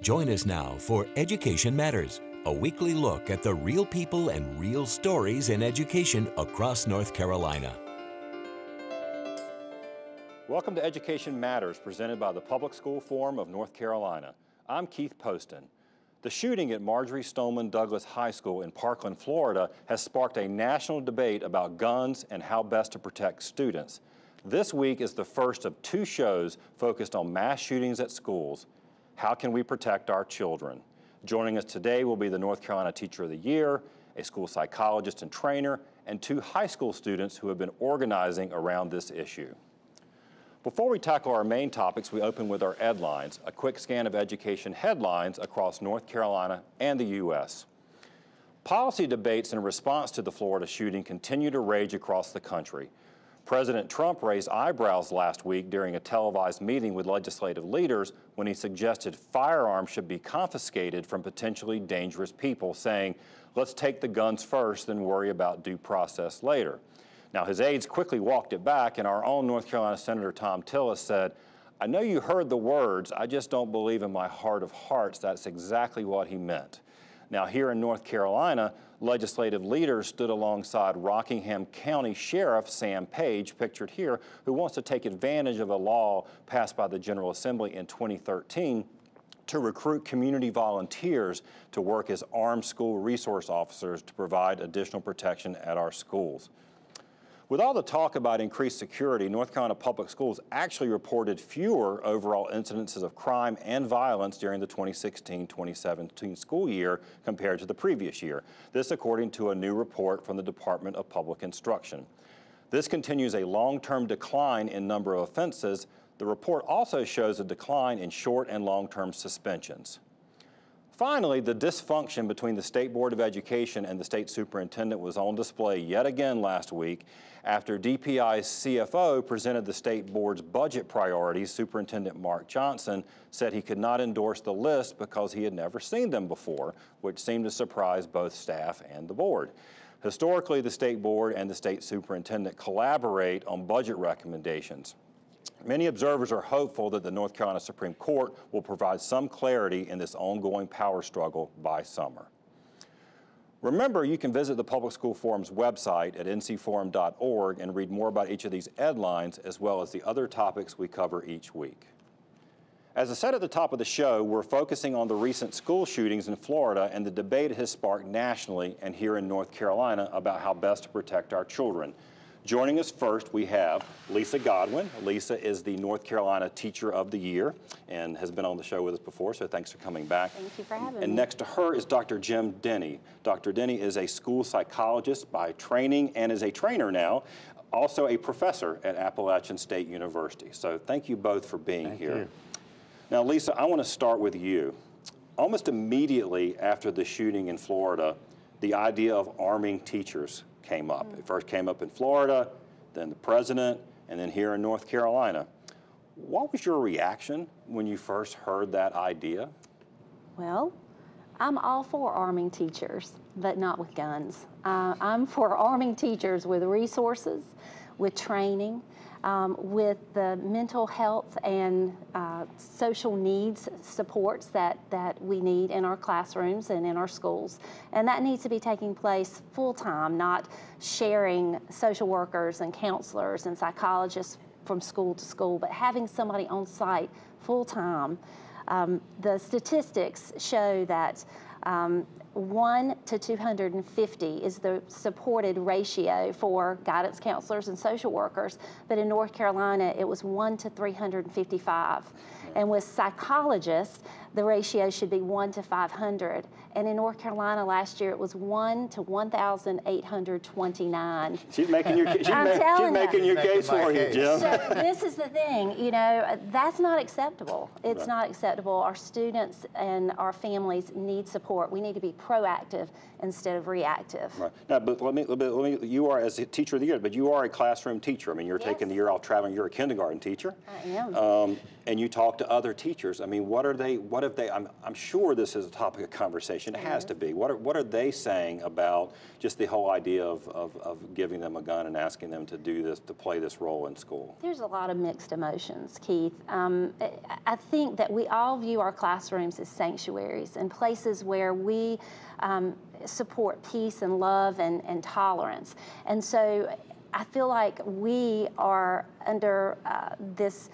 Join us now for Education Matters, a weekly look at the real people and real stories in education across North Carolina. Welcome to Education Matters, presented by the Public School Forum of North Carolina. I'm Keith Poston. The shooting at Marjorie Stoneman Douglas High School in Parkland, Florida has sparked a national debate about guns and how best to protect students. This week is the first of two shows focused on mass shootings at schools. How can we protect our children? Joining us today will be the North Carolina Teacher of the Year, a school psychologist and trainer, and two high school students who have been organizing around this issue. Before we tackle our main topics, we open with our Edlines, a quick scan of education headlines across North Carolina and the U.S. Policy debates in response to the Florida shooting continue to rage across the country. President Trump raised eyebrows last week during a televised meeting with legislative leaders when he suggested firearms should be confiscated from potentially dangerous people, saying, "Let's take the guns first, then worry about due process later." Now, his aides quickly walked it back, and our own North Carolina Senator Tom Tillis said, "I know you heard the words, I just don't believe in my heart of hearts that's exactly what he meant." Now, here in North Carolina, legislative leaders stood alongside Rockingham County Sheriff Sam Page, pictured here, who wants to take advantage of a law passed by the General Assembly in 2013 to recruit community volunteers to work as armed school resource officers to provide additional protection at our schools. With all the talk about increased security, North Carolina Public Schools actually reported fewer overall incidences of crime and violence during the 2016-2017 school year compared to the previous year. This according to a new report from the Department of Public Instruction. This continues a long-term decline in number of offenses. The report also shows a decline in short and long-term suspensions. Finally, the dysfunction between the State Board of Education and the state superintendent was on display yet again last week after DPI's CFO presented the state board's budget priorities. Superintendent Mark Johnson said he could not endorse the list because he had never seen them before, which seemed to surprise both staff and the board. Historically, the state board and the state superintendent collaborate on budget recommendations. Many observers are hopeful that the North Carolina Supreme Court will provide some clarity in this ongoing power struggle by summer. Remember, you can visit the Public School Forum's website at ncforum.org and read more about each of these headlines as well as the other topics we cover each week. As I said at the top of the show, we're focusing on the recent school shootings in Florida and the debate it has sparked nationally and here in North Carolina about how best to protect our children. Joining us first, we have Lisa Godwin. Lisa is the North Carolina Teacher of the Year and has been on the show with us before, so thanks for coming back. Thank you for having me. And next to her is Dr. Jim Denny. Dr. Denny is a school psychologist by training and is a trainer now, also a professor at Appalachian State University. So thank you both for being here. You. Now, Lisa, I want to start with you. Almost immediately after the shooting in Florida, the idea of arming teachers came up. It first came up in Florida, then the president, and then here in North Carolina. What was your reaction when you first heard that idea? Well, I'm all for arming teachers, but not with guns. I'm for arming teachers with resources, with training, with the mental health and social needs supports that we need in our classrooms and in our schools. And that needs to be taking place full-time, not sharing social workers and counselors and psychologists from school to school, but having somebody on site full-time. The statistics show that 1 to 250 is the supported ratio for guidance counselors and social workers, but in North Carolina it was 1 to 355. And with psychologists, the ratio should be 1 to 500. And in North Carolina last year, it was 1 to 1,829. She's making your case for you, Jim. So this is the thing, you know, that's not acceptable. It's not acceptable. Our students and our families need support. We need to be proactive instead of reactive. Right. Now, but let me, you are, as a teacher of the year, but you are a classroom teacher. I mean, you're taking the year off traveling. You're a kindergarten teacher. I am. And you talk to other teachers. I mean, what have they, I'm sure this is a topic of conversation. It has to be. What are they saying about just the whole idea of giving them a gun and asking them to do this, to play this role in school? There's a lot of mixed emotions, Keith. I think that we all view our classrooms as sanctuaries and places where we support peace and love and tolerance. And so I feel like we are under this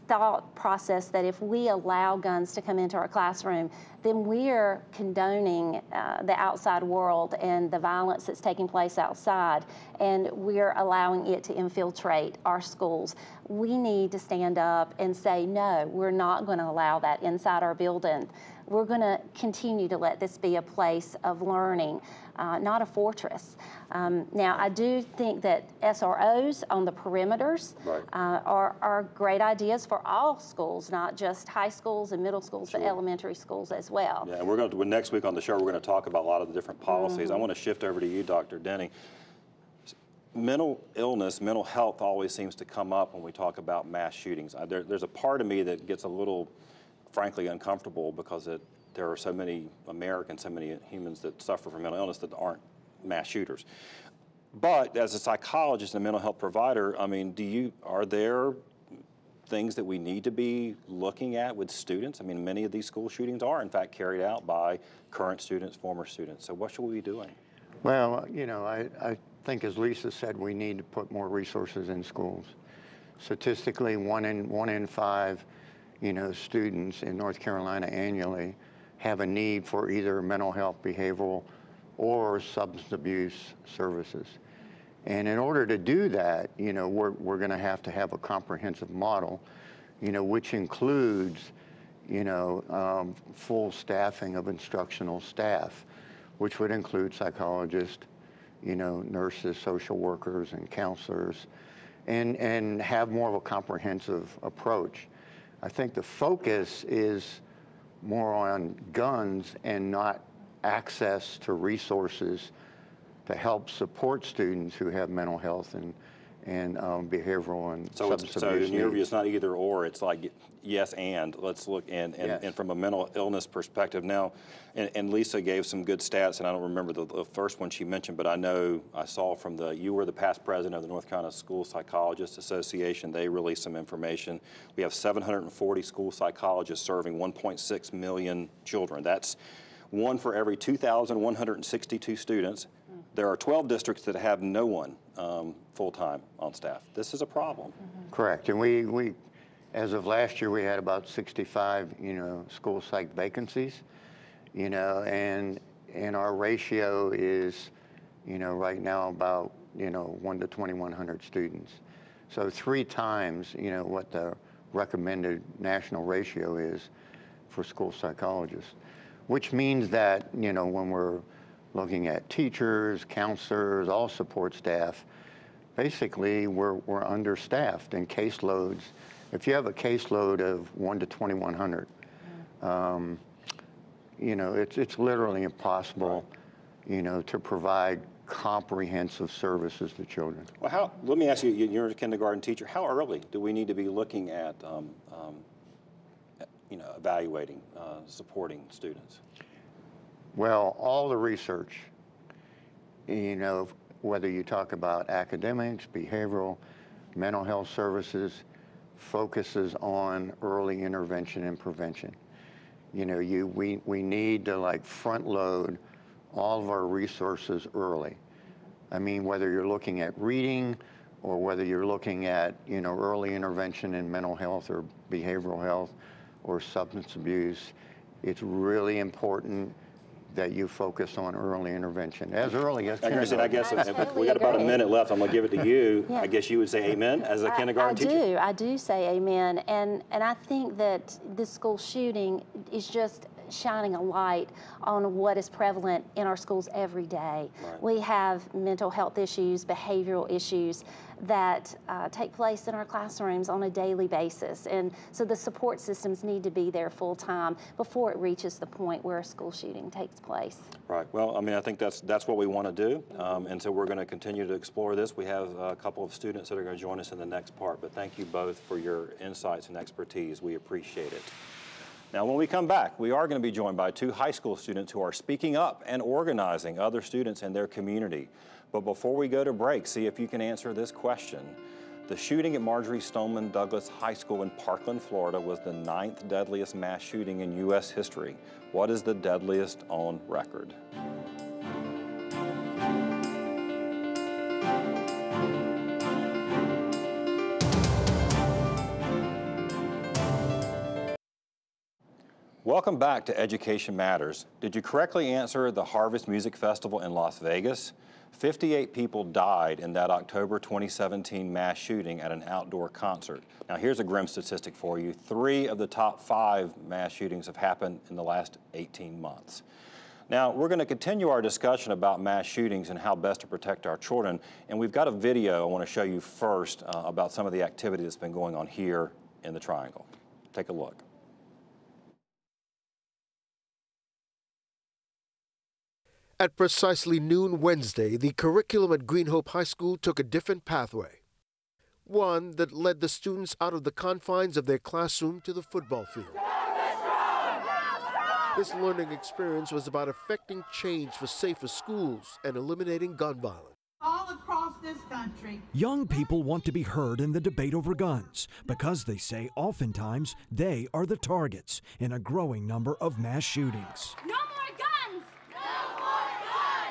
thought process that if we allow guns to come into our classroom, then we're condoning the outside world and the violence that's taking place outside, and we're allowing it to infiltrate our schools. We need to stand up and say, no, we're not going to allow that inside our building. We're going to continue to let this be a place of learning, not a fortress. Now, I do think that SROs on the perimeters are great ideas for all schools, not just high schools and middle schools, but elementary schools as well. Yeah, and we're going to, next week on the show, we're going to talk about a lot of the different policies. I want to shift over to you, Dr. Denny. Mental illness, mental health always seems to come up when we talk about mass shootings. There's a part of me that gets a little, frankly, uncomfortable because there are so many Americans, so many humans that suffer from mental illness that aren't mass shooters. But as a psychologist and a mental health provider, I mean, are there things that we need to be looking at with students? I mean, many of these school shootings are in fact carried out by current students, former students. So what should we be doing? Well, you know, I think, as Lisa said, we need to put more resources in schools. Statistically, one in five, you know, students in North Carolina annually have a need for either mental health, behavioral, or substance abuse services. And in order to do that, you know, we're going to have a comprehensive model, you know, which includes, you know, full staffing of instructional staff, which would include psychologists, you know, nurses, social workers, and counselors, and have more of a comprehensive approach. I think the focus is more on guns and not access to resources to help support students who have mental health and behavioral and substance abuse. So in your view, it's not either or, it's like yes and. Let's look and from a mental illness perspective now, and Lisa gave some good stats, and I don't remember the first one she mentioned, but I know I saw from you were the past president of the North Carolina School Psychologists Association. They released some information. We have 740 school psychologists serving 1.6 million children. That's one for every 2,162 students. There are 12 districts that have no one full-time on staff. This is a problem. Correct, and we, as of last year, we had about 65, you know, school psych vacancies, you know, and our ratio is, you know, right now about, you know, 1 to 2,100 students. So 3 times, you know, what the recommended national ratio is for school psychologists, which means that, you know, when we're looking at teachers, counselors, all support staff, basically we're understaffed in caseloads. If you have a caseload of 1 to 2,100, you know, it's literally impossible, you know, to provide comprehensive services to children. Well, let me ask you, you're a kindergarten teacher, how early do we need to be looking at, you know, evaluating, supporting students? Well, all the research, you know, whether you talk about academics, behavioral, mental health services, focuses on early intervention and prevention. You know, we need to like front load all of our resources early. I mean, whether you're looking at reading or whether you're looking at, you know, early intervention in mental health or behavioral health or substance abuse, it's really important that you focus on early intervention, as early as kindergarten. I guess if we got about a minute left, I'm going to give it to you. I guess you would say amen as a kindergarten teacher? I do say amen, and I think that this school shooting is just shining a light on what is prevalent in our schools every day. Right. We have mental health issues, behavioral issues that take place in our classrooms on a daily basis. And so the support systems need to be there full time before it reaches the point where a school shooting takes place. Right. Well, I mean, I think that's what we want to do, and so we're going to continue to explore this. We have a couple of students that are going to join us in the next part, but thank you both for your insights and expertise. We appreciate it. Now, when we come back, we are going to be joined by 2 high school students who are speaking up and organizing other students in their community. But before we go to break, see if you can answer this question. The shooting at Marjory Stoneman Douglas High School in Parkland, Florida was the 9th deadliest mass shooting in U.S. history. What is the deadliest on record? Welcome back to Education Matters. Did you correctly answer the Harvest Music Festival in Las Vegas? 58 people died in that October 2017 mass shooting at an outdoor concert. Now here's a grim statistic for you. 3 of the top 5 mass shootings have happened in the last 18 months. Now we're going to continue our discussion about mass shootings and how best to protect our children. And we've got a video I want to show you first about some of the activity that's been going on here in the Triangle. Take a look. At precisely noon Wednesday, the curriculum at Green Hope High School took a different pathway. One that led the students out of the confines of their classroom to the football field. This learning experience was about effecting change for safer schools and eliminating gun violence. All across this country, young people want to be heard in the debate over guns because they say oftentimes they are the targets in a growing number of mass shootings. No more guns!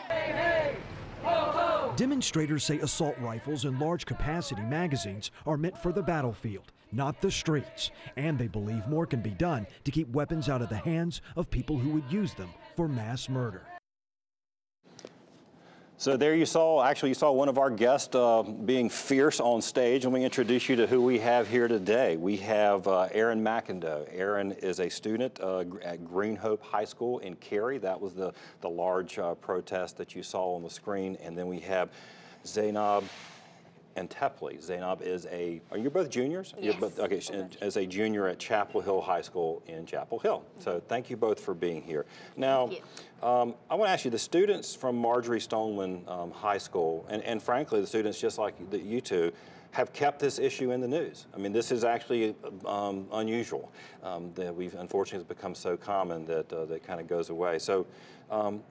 hey, hey, ho, ho. Demonstrators say assault rifles and large capacity magazines are meant for the battlefield, not the streets, and they believe more can be done to keep weapons out of the hands of people who would use them for mass murder. So there you saw one of our guests being fierce on stage. Let me introduce you to who we have here today. We have Aaron McIndoe. Aaron is a student at Green Hope High School in Cary. That was the large protest that you saw on the screen. And then we have Zainab and Tepley. Zainab is are you both juniors? Yes. Okay, as a junior at Chapel Hill High School in Chapel Hill. So thank you both for being here. Now, I want to ask you, the students from Marjory Stoneman High School, and frankly, the students just like you two, have kept this issue in the news. I mean, this is actually unusual. That we've unfortunately become so common that that kind of goes away. So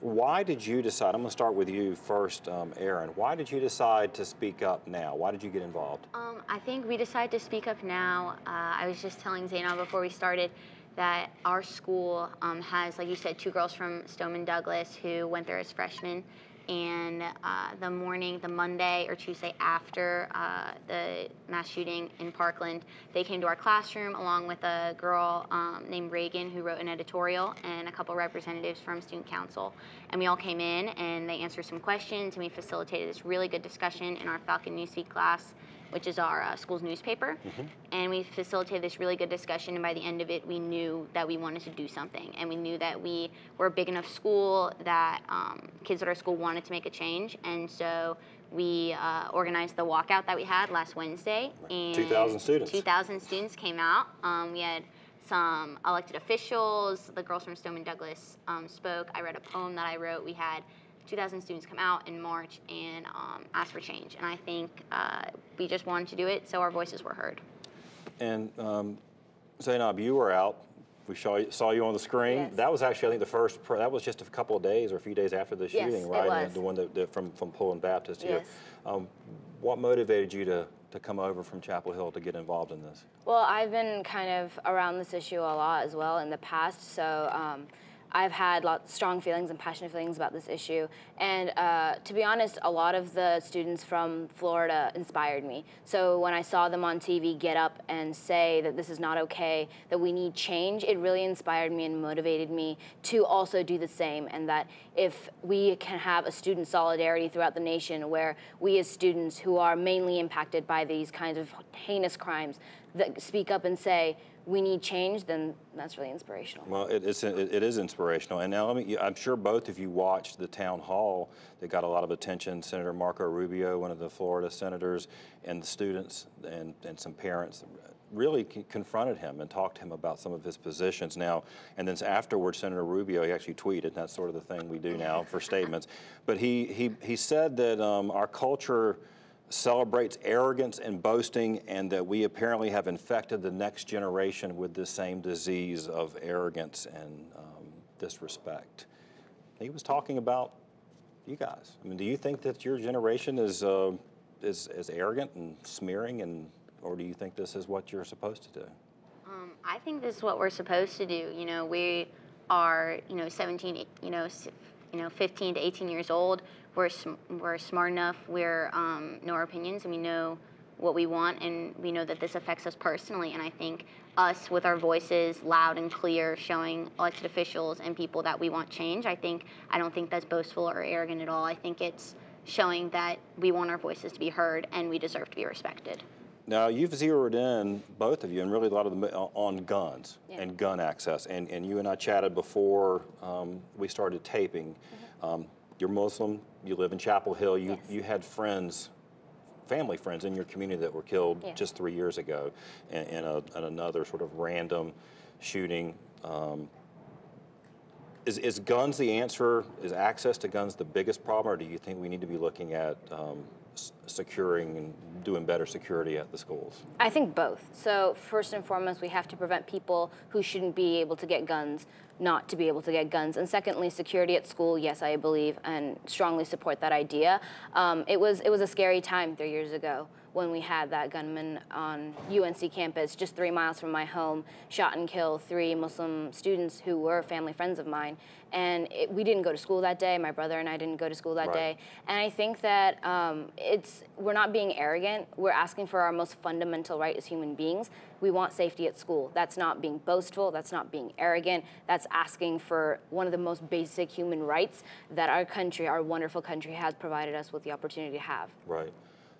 why did you decide, I'm going to start with you first, Aaron, why did you decide to speak up now? Why did you get involved? I think we decided to speak up now. I was just telling Zainab before we started that our school has, like you said, 2 girls from Stoneman Douglas who went there as freshmen. And the Monday or Tuesday after the mass shooting in Parkland, they came to our classroom along with a girl named Reagan who wrote an editorial and a couple representatives from student council. And we all came in and they answered some questions and we facilitated this really good discussion in our Falcon Newsfeed class, which is our school's newspaper. And we facilitated this really good discussion, and by the end of it, we knew that we wanted to do something, and we knew that we were a big enough school that kids at our school wanted to make a change, and so we organized the walkout that we had last Wednesday. And 2,000 students. 2,000 students came out. We had some elected officials. The girls from Stoneman Douglas spoke. I read a poem that I wrote. We had 2,000 students come out in March and ask for change. And I think we just wanted to do it so our voices were heard. And Zainab, you were out. We saw you on the screen. Yes. That was actually, I think, the first, that was just a couple of days or a few days after the shooting, right? Yes, it was. The one that from Poland Baptist here. Yes. What motivated you to come over from Chapel Hill to get involved in this? Well, I've been kind of around this issue a lot as well in the past, so I've had strong feelings and passionate feelings about this issue. And to be honest, a lot of the students from Florida inspired me. So when I saw them on TV get up and say that this is not okay, that we need change, it really inspired me and motivated me to also do the same. And that if we can have a student solidarity throughout the nation where we as students who are mainly impacted by these kinds of heinous crimes, that speak up and say, we need change, then that's really inspirational. Well, it is inspirational. And now I'm sure both of you watched the town hall that got a lot of attention. Senator Marco Rubio, one of the Florida senators, and the students and some parents really confronted him and talked to him about some of his positions now. And then afterwards, Senator Rubio, he actually tweeted, that's sort of the thing we do now for statements. But he said that our culture celebrates arrogance and boasting, and that we apparently have infected the next generation with the same disease of arrogance and disrespect. He was talking about you guys. I mean, do you think that your generation is arrogant and smearing, or do you think this is what you're supposed to do? I think this is what we're supposed to do. You know, we are, 17, 15 to 18 years old. We're smart enough. We know our opinions, and we know what we want, and we know that this affects us personally. And I think us, with our voices loud and clear, showing elected officials and people that we want change, I don't think that's boastful or arrogant at all. I think it's showing that we want our voices to be heard and we deserve to be respected. Now, you've zeroed in, both of you, and really a lot of them on guns and gun access. And you and I chatted before we started taping. You're Muslim, you live in Chapel Hill. You had friends, family friends in your community that were killed just 3 years ago in another sort of random shooting. Is guns the answer? Is access to guns the biggest problem, or do you think we need to be looking at securing and doing better security at the schools? I think both. So first and foremost, we have to prevent people who shouldn't be able to get guns not to be able to get guns. And secondly, security at school, yes, I believe and strongly support that idea. It was a scary time 3 years ago when we had that gunman on UNC campus, just 3 miles from my home, shot and killed 3 Muslim students who were family friends of mine. And we didn't go to school that day. My brother and I didn't go to school that day. And I think that we're not being arrogant. We're asking for our most fundamental right as human beings. We want safety at school. That's not being boastful. That's not being arrogant. That's asking for one of the most basic human rights that our country, our wonderful country, has provided us with the opportunity to have. Right.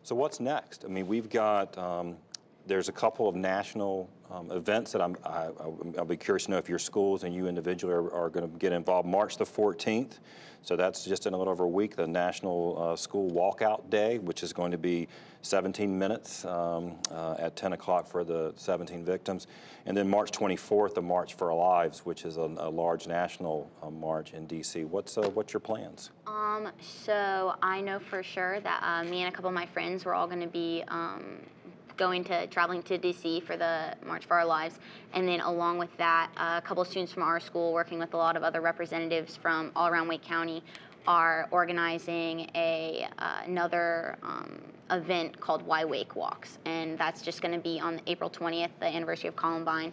So what's next? I mean, we've got, there's a couple of national events that I'll be curious to know if your schools and you individually are going to get involved. March the 14th, so that's just in a little over a week, the National School Walkout Day, which is going to be 17 minutes at 10 o'clock for the 17 victims. And then March 24th, the March for Our Lives, which is a large national march in D.C. What's your plans? So I know for sure that me and a couple of my friends, we're all going to be traveling to DC for the March for Our Lives, and then along with that, a couple of students from our school, working with a lot of other representatives from all around Wake County, are organizing another event called Why Wake Walks, and that's just going to be on April 20th, the anniversary of Columbine.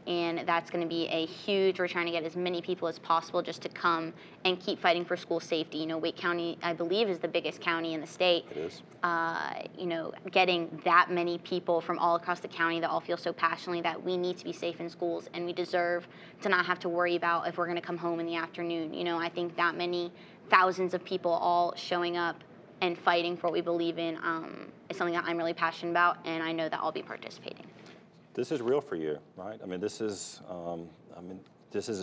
And that's going to be a huge, we're trying to get as many people as possible just to come and keep fighting for school safety. You know, Wake County, I believe, is the biggest county in the state. It is. You know, getting that many people from all across the county that all feel so passionately that we need to be safe in schools, and we deserve to not have to worry about if we're going to come home in the afternoon. You know, I think that many thousands of people all showing up and fighting for what we believe in is something that I'm really passionate about, and I know that I'll be participating. This is real for you, right? I mean, this isn't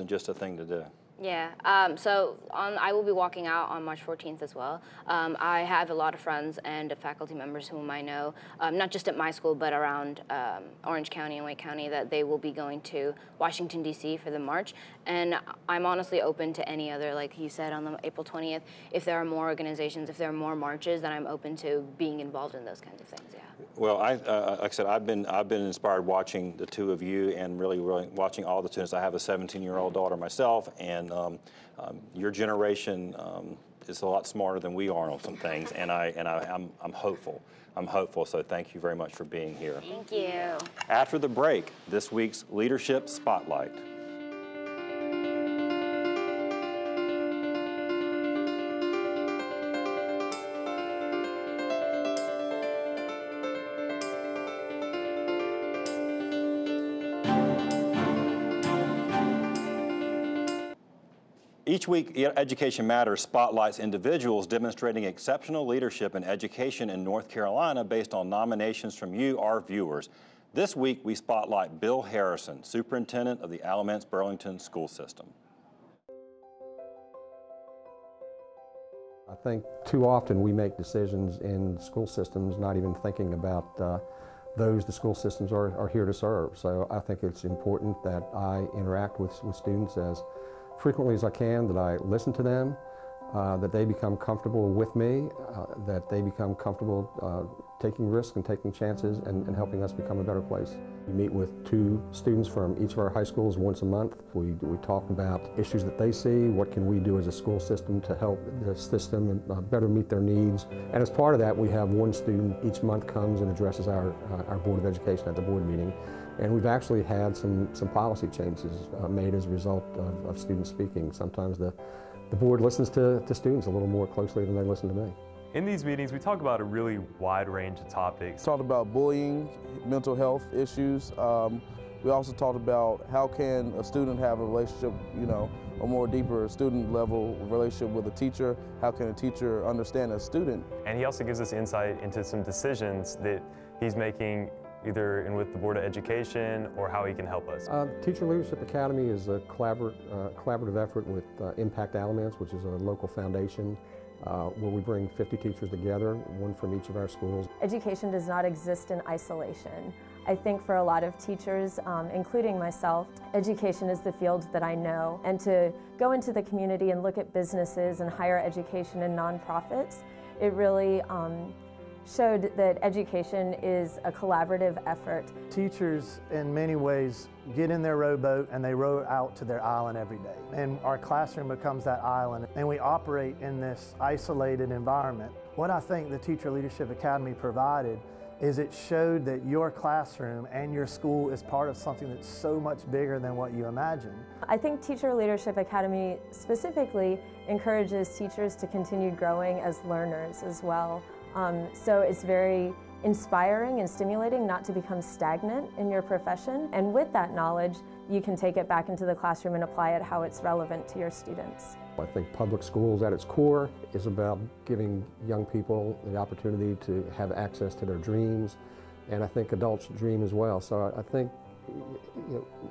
just a thing to do. Yeah, I will be walking out on March 14th as well. I have a lot of friends and faculty members whom I know, not just at my school, but around Orange County and Wake County, that they will be going to Washington, D.C. for the march. And I'm honestly open to any other, like you said, on the April 20th, if there are more organizations, if there are more marches, then I'm open to being involved in those kinds of things, yeah. Well, like I said, I've been inspired watching the two of you, and really watching all the students. I have a 17-year-old daughter myself, and your generation is a lot smarter than we are on some things, and I'm hopeful. I'm hopeful. So thank you very much for being here. Thank you. After the break, this week's Leadership Spotlight. Each week, Education Matters spotlights individuals demonstrating exceptional leadership in education in North Carolina based on nominations from you, our viewers. This week, we spotlight Bill Harrison, superintendent of the Alamance-Burlington School System. I think too often we make decisions in school systems not even thinking about those the school systems are here to serve. So I think it's important that I interact with students as frequently as I can, that I listen to them, that they become comfortable with me, that they become comfortable taking risks and taking chances and helping us become a better place. We meet with 2 students from each of our high schools once a month. We talk about issues that they see, what can we do as a school system to help the system better meet their needs. And as part of that, we have 1 student each month comes and addresses our Board of Education at the board meeting. And we've actually had some policy changes made as a result of students speaking. Sometimes the board listens to students a little more closely than they listen to me. In these meetings, we talk about a really wide range of topics. Talked about bullying, mental health issues. We also talked about how can a student have a relationship, a more deeper student level relationship with a teacher. How can a teacher understand a student? And he also gives us insight into some decisions that he's making either with the Board of Education or how he can help us. Teacher Leadership Academy is a collaborative effort with Impact Alamance, which is a local foundation where we bring 50 teachers together, 1 from each of our schools. Education does not exist in isolation. I think for a lot of teachers, including myself, education is the field that I know. And to go into the community and look at businesses and higher education and nonprofits, it really showed that education is a collaborative effort. Teachers, in many ways, get in their rowboat and they row out to their island every day. And our classroom becomes that island, and we operate in this isolated environment. What I think the Teacher Leadership Academy provided is it showed that your classroom and your school is part of something that's so much bigger than what you imagine. I think Teacher Leadership Academy specifically encourages teachers to continue growing as learners as well. So it's very inspiring and stimulating not to become stagnant in your profession. And with that knowledge, you can take it back into the classroom and apply it how it's relevant to your students. I think public schools at its core is about giving young people the opportunity to have access to their dreams, and I think adults dream as well. So I think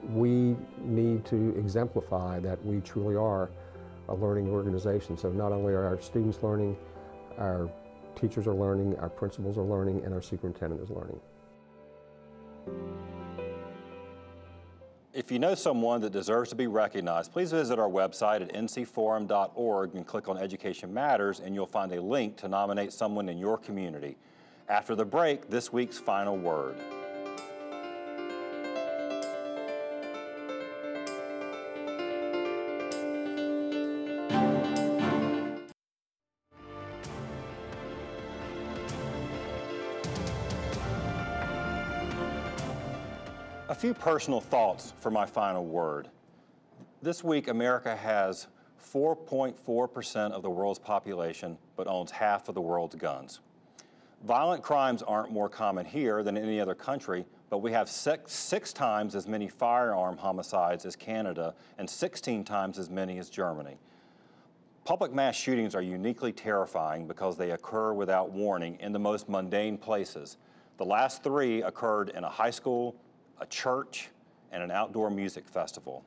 we need to exemplify that we truly are a learning organization. So not only are our students learning, our teachers are learning, our principals are learning, and our superintendent is learning. If you know someone that deserves to be recognized, please visit our website at ncforum.org and click on Education Matters, and you'll find a link to nominate someone in your community. After the break, this week's final word. A few personal thoughts for my final word. This week, America has 4.4% of the world's population, but owns half of the world's guns. Violent crimes aren't more common here than in any other country, but we have six times as many firearm homicides as Canada and 16 times as many as Germany. Public mass shootings are uniquely terrifying because they occur without warning in the most mundane places. The last 3 occurred in a high school, a church, and an outdoor music festival.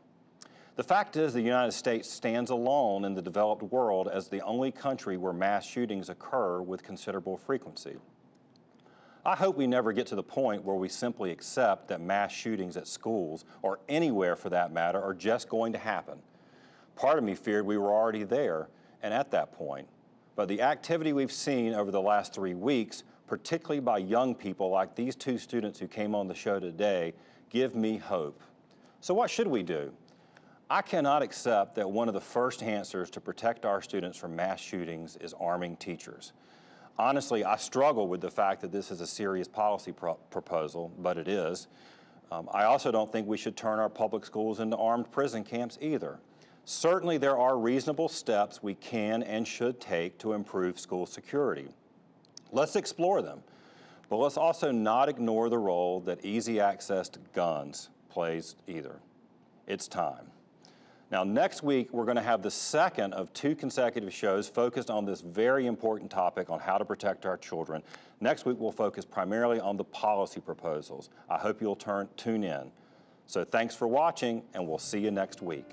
The fact is, the United States stands alone in the developed world as the only country where mass shootings occur with considerable frequency. I hope we never get to the point where we simply accept that mass shootings at schools, or anywhere for that matter, are just going to happen. Part of me feared we were already there and at that point. But the activity we've seen over the last 3 weeks, particularly by young people like these 2 students who came on the show today, give me hope. So what should we do? I cannot accept that one of the first answers to protect our students from mass shootings is arming teachers. Honestly, I struggle with the fact that this is a serious policy proposal, but it is. I also don't think we should turn our public schools into armed prison camps either. Certainly there are reasonable steps we can and should take to improve school security. Let's explore them, but let's also not ignore the role that easy access to guns plays either. It's time. Now, next week, we're going to have the second of 2 consecutive shows focused on this very important topic on how to protect our children. Next week, we'll focus primarily on the policy proposals. I hope you'll tune in. So thanks for watching, and we'll see you next week.